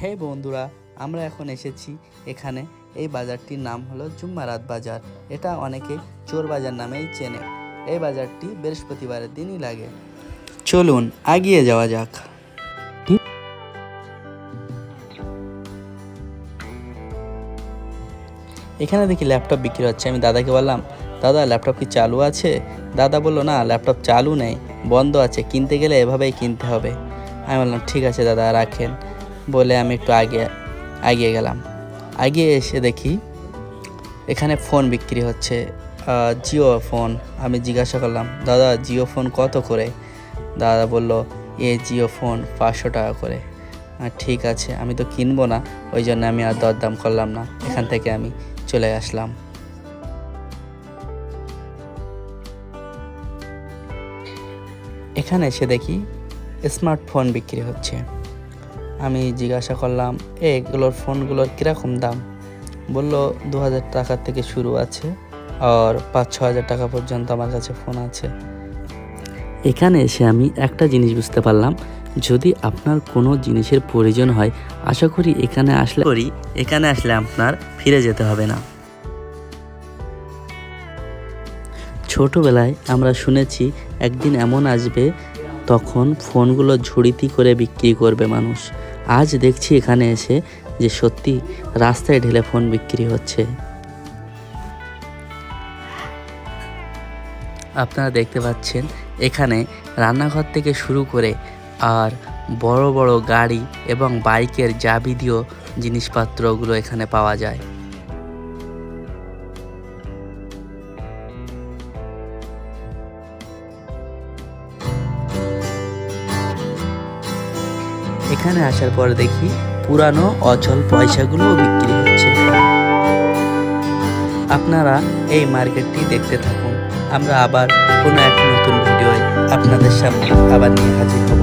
হে বন্ধুরা, আমরা এখন এসেছি এখানে। এই বাজারটির নাম হলো জুম্মারাত বাজার। এটা অনেকে চোর বাজার নামেই চেনে। এই বাজারটি বৃহস্পতিবারের দিনই লাগে। চলুন এগিয়ে যাওয়া যাক। এখানে দেখি ল্যাপটপ বিক্রি হচ্ছে। আমি দাদাকে বললাম, দাদা ল্যাপটপ কি চালু আছে? দাদা বললো, না ল্যাপটপ চালু নেই, বন্ধ আছে, কিনতে গেলে এভাবেই কিনতে হবে। আমি বললাম, ঠিক আছে দাদা রাখেন বলে আমি একটু এগিয়ে গেলাম। এগিয়ে এসে দেখি এখানে ফোন বিক্রি হচ্ছে, জিও ফোন। আমি জিজ্ঞাসা করলাম, দাদা জিও ফোন কত করে? দাদা বলল, জিও ফোন 500 টাকা করে। ঠিক আছে, আমি তো কিনবো না, ওই জন্য আমি আর দরদাম করলাম না, এখান থেকে আমি চলে আসলাম। এখানে এসে দেখি স্মার্টফোন বিক্রি হচ্ছে। আমি জিজ্ঞাসা করলাম, এগুলোর ফোনগুলোর কীরকম দাম? বলল 2000 টাকা থেকে শুরু আছে, আর 5-6 হাজার টাকা পর্যন্ত আমার কাছে ফোন আছে। এখানে এসে আমি একটা জিনিস বুঝতে পারলাম, যদি আপনার কোনো জিনিসের প্রয়োজন হয়, আশা করি এখানে আসলে আপনার ফিরে যেতে হবে না। ছোটবেলায় আমরা শুনেছি একদিন এমন আসবে তখন ফোনগুলো ঝুড়িতে করে বিক্রি করবে মানুষ। আজ দেখছি এখানে এসে যে সত্যি রাস্তায় ঢেলে ফোন বিক্রি হচ্ছে। আপনারা দেখতে পাচ্ছেন এখানে রান্নাঘর থেকে শুরু করে আর বড় বড় গাড়ি এবং বাইকের যাবতীয় জিনিসপত্রগুলো এখানে পাওয়া যায়। এখানে আসার পর দেখি পুরানো অচল পয়সাগুলোও বিক্রি হচ্ছে। আপনারা এই মার্কেটটি দেখতে থাকুন। আমরা আবার কোনো এক নতুন ভিডিওয় আপনাদের সামনে আবার নিয়ে হাজির হব।